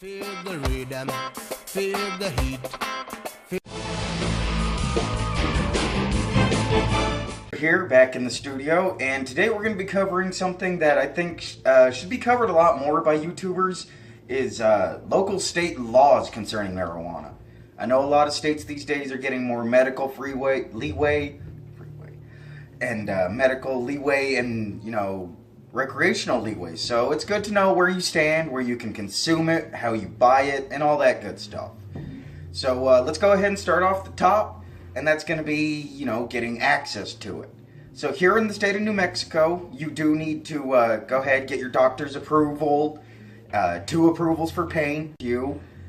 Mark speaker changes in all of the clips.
Speaker 1: Feel the rhythm, feel the heat.
Speaker 2: Here, back in the studio, and today we're going to be covering something that I think should be covered a lot more by YouTubers, is local state laws concerning marijuana. I know a lot of states these days are getting more medical leeway, and medical leeway and, recreational leeway. So it's good to know where you stand, where you can consume it, how you buy it, and all that good stuff. So let's go ahead and start off the top, and that's going to be, getting access to it. So here in the state of New Mexico, you do need to go ahead and get your doctor's approval, 2 approvals for pain,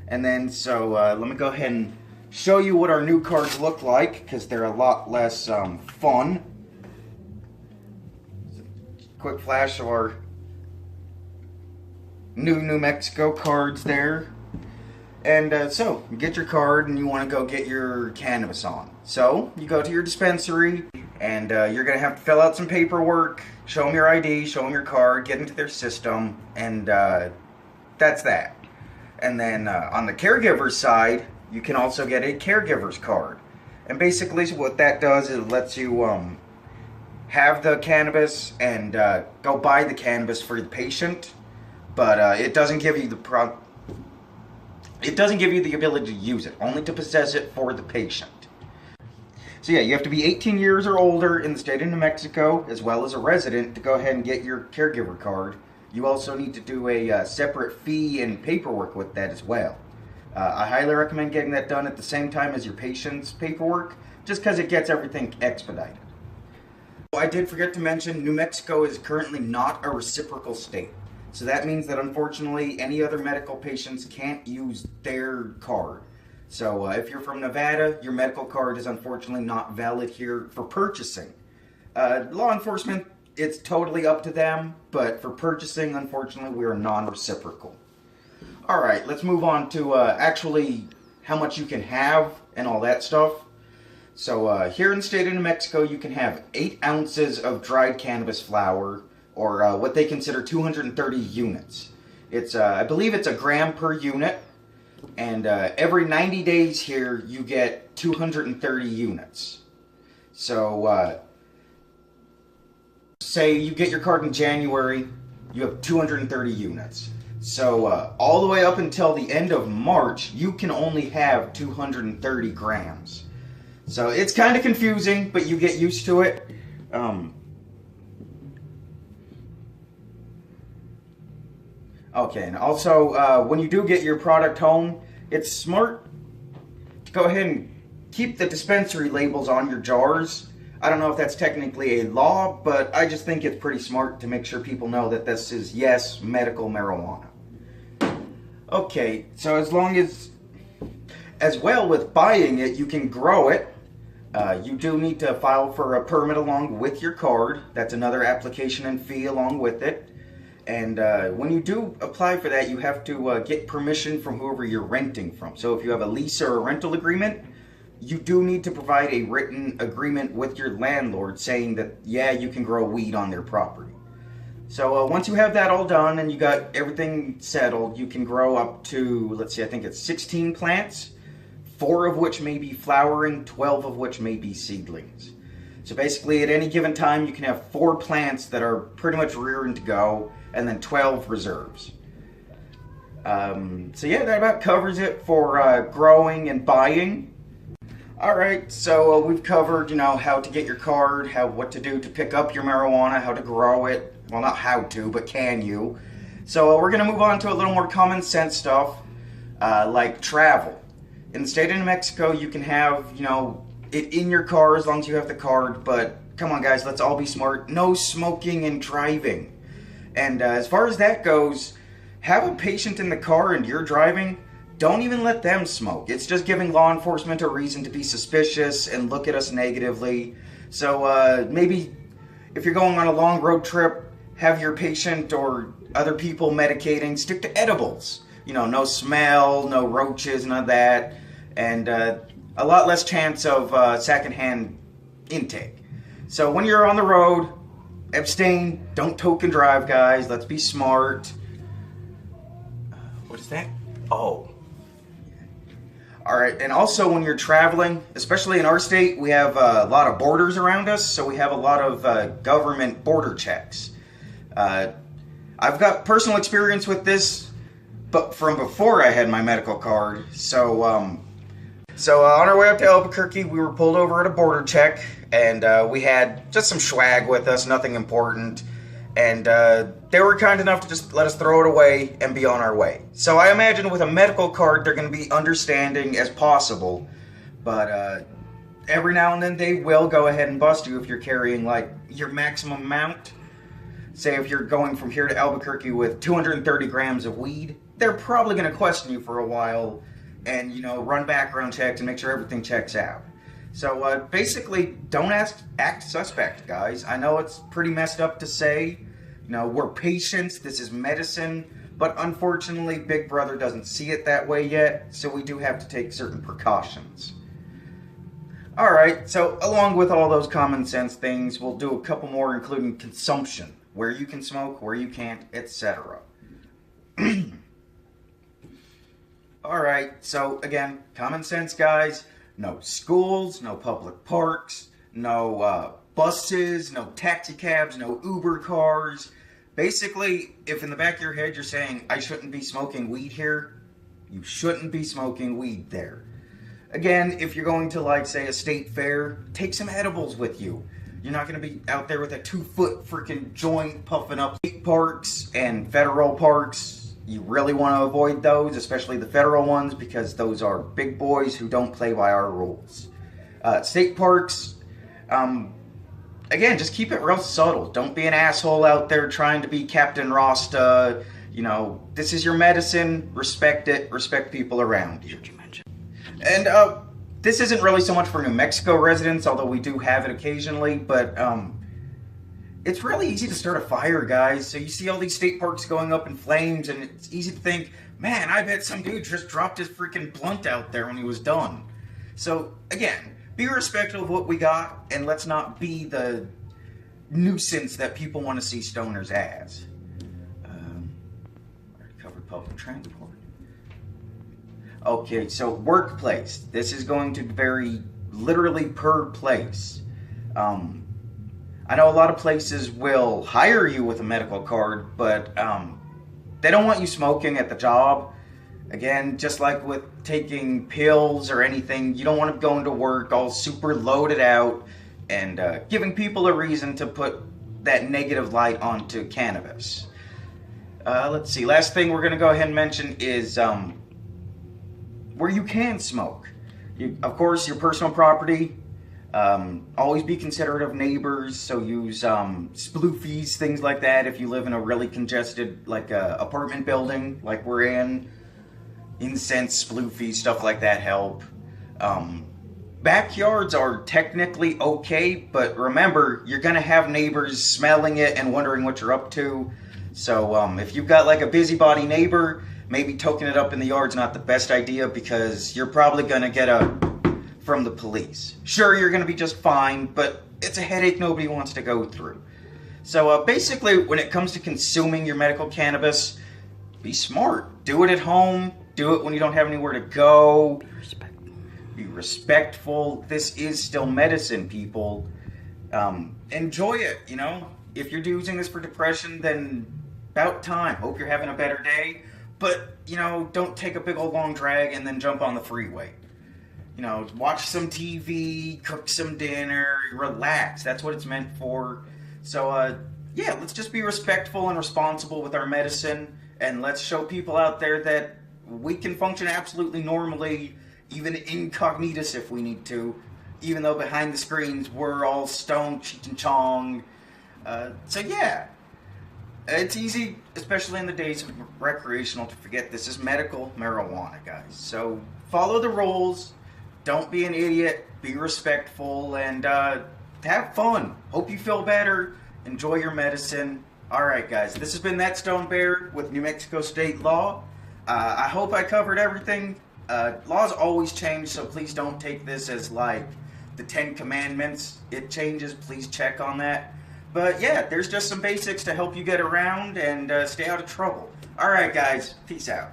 Speaker 2: and then let me go ahead and show you what our new cards look like, because they're a lot less fun. Quick flash of our New Mexico cards there. And so, you get your card and you want to go get your cannabis on. So, you go to your dispensary and you're going to have to fill out some paperwork, show them your ID, show them your card, get into their system, and that's that. And then on the caregiver side, you can also get a caregiver's card. And basically what that does is it lets you have the cannabis and go buy the cannabis for the patient, but it doesn't give you the ability to use it, only to possess it for the patient. So yeah, you have to be 18 years or older in the state of New Mexico, as well as a resident, to go ahead and get your caregiver card. You also need to do a separate fee and paperwork with that as well. I highly recommend getting that done at the same time as your patient's paperwork, just because it gets everything expedited. I did forget to mention, New Mexico is currently not a reciprocal state. So that means that unfortunately any other medical patients can't use their card. So if you're from Nevada, your medical card is unfortunately not valid here for purchasing. Law enforcement, it's totally up to them, but for purchasing, unfortunately, we are non-reciprocal. Alright, let's move on to actually how much you can have and all that stuff. So here in the state of New Mexico, you can have 8 ounces of dried cannabis flower, or what they consider 230 units. It's I believe it's a gram per unit, and every 90 days here, you get 230 units. So say you get your card in January, you have 230 units. So all the way up until the end of March, you can only have 230 grams. So it's kind of confusing, but you get used to it. Okay, and also when you do get your product home, it's smart to go ahead and keep the dispensary labels on your jars. I don't know if that's technically a law, but I just think it's pretty smart to make sure people know that this is, yes, medical marijuana. Okay, so as well with buying it, you can grow it. You do need to file for a permit along with your card. That's another application and fee along with it. And when you do apply for that, you have to get permission from whoever you're renting from. So if you have a lease or a rental agreement, you do need to provide a written agreement with your landlord saying that, yeah, you can grow weed on their property. So once you have that all done and you got everything settled, you can grow up to, let's see, I think it's 16 plants. 4 of which may be flowering, 12 of which may be seedlings. So basically at any given time you can have 4 plants that are pretty much rearing to go, and then 12 reserves. So yeah, that about covers it for growing and buying. Alright, so we've covered, how to get your card, what to do to pick up your marijuana, how to grow it. Well, not how to, but can you. So we're going to move on to a little more common sense stuff, like travel. In the state of New Mexico, you can have, it in your car as long as you have the card, but come on guys, let's all be smart. No smoking and driving. And as far as that goes, have a patient in the car and you're driving, don't even let them smoke. It's just giving law enforcement a reason to be suspicious and look at us negatively. So maybe if you're going on a long road trip, have your patient or other people medicating, stick to edibles. No smell, no roaches, none of that, and a lot less chance of secondhand intake. So when you're on the road, abstain, don't toke and drive, guys. Let's be smart. What is that? Oh. Alright, and also when you're traveling, especially in our state, we have a lot of borders around us, so we have a lot of government border checks. I've got personal experience with this, but from before I had my medical card. So on our way up to Albuquerque, we were pulled over at a border check, and we had just some swag with us, nothing important. And they were kind enough to just let us throw it away and be on our way. So I imagine with a medical card, they're going to be understanding as possible. But every now and then, they will go ahead and bust you if you're carrying, like, your maximum amount. Say if you're going from here to Albuquerque with 230 grams of weed, they're probably going to question you for a while and, you know, run background checks and make sure everything checks out. So basically, don't act suspect, guys. I know it's pretty messed up to say. You know, we're patients, this is medicine, but unfortunately, Big Brother doesn't see it that way yet, so we do have to take certain precautions. Alright, so along with all those common sense things, we'll do a couple more, including consumption, where you can smoke, where you can't, etc. Alright, so again, common sense, guys. No schools, no public parks, no buses, no taxi cabs, no Uber cars. Basically, if in the back of your head you're saying, I shouldn't be smoking weed here, you shouldn't be smoking weed there. Again, if you're going to, like, say, a state fair, take some edibles with you. You're not going to be out there with a 2-foot freaking joint puffing up. State parks and federal parks, you really want to avoid those, especially the federal ones, because those are big boys who don't play by our rules. State parks, again, just keep it real subtle. Don't be an asshole out there trying to be Captain Rasta. You know, this is your medicine. Respect it. Respect people around you. And this isn't really so much for New Mexico residents, although we do have it occasionally, but it's really easy to start a fire, guys. So you see all these state parks going up in flames, and it's easy to think, man, I bet some dude just dropped his freaking blunt out there when he was done. So, again, be respectful of what we got, and let's not be the nuisance that people want to see stoners as. Already covered public transport. Okay, so workplace. This is going to vary literally per place. I know a lot of places will hire you with a medical card, but they don't want you smoking at the job. Again, just like with taking pills or anything, you don't want to go into work all super loaded out and giving people a reason to put that negative light onto cannabis. Let's see, last thing we're going to go ahead and mention is where you can smoke. Of course, your personal property. Always be considerate of neighbors, so use sploofies, things like that if you live in a really congested, like, apartment building like we're in. Incense, sploofies, stuff like that help. Backyards are technically okay, but remember, you're gonna have neighbors smelling it and wondering what you're up to. So if you've got like a busybody neighbor, maybe toking it up in the yard's not the best idea, because you're probably gonna get from the police. Sure, you're gonna be just fine, but it's a headache nobody wants to go through. So basically, when it comes to consuming your medical cannabis, be smart. Do it at home. Do it when you don't have anywhere to go.
Speaker 3: Be respectful.
Speaker 2: Be respectful. This is still medicine, people. Enjoy it, you know. If you're using this for depression, then about time. Hope you're having a better day. But, you know, don't take a big old long drag and then jump on the freeway. You know, watch some TV, cook some dinner, relax. That's what it's meant for. So, yeah, let's just be respectful and responsible with our medicine. And let's show people out there that we can function absolutely normally, even incognitus if we need to, even though behind the screens we're all stoned, cheech and chong. So yeah, it's easy, especially in the days of recreational, to forget this is medical marijuana, guys. So follow the rules, don't be an idiot, be respectful, and have fun. Hope you feel better, enjoy your medicine. Alright guys, this has been That Stone Bear with New Mexico State Law. I hope I covered everything. Laws always change, so please don't take this as like the 10 Commandments. It changes, please check on that. But yeah, there's just some basics to help you get around and stay out of trouble. Alright guys, peace out.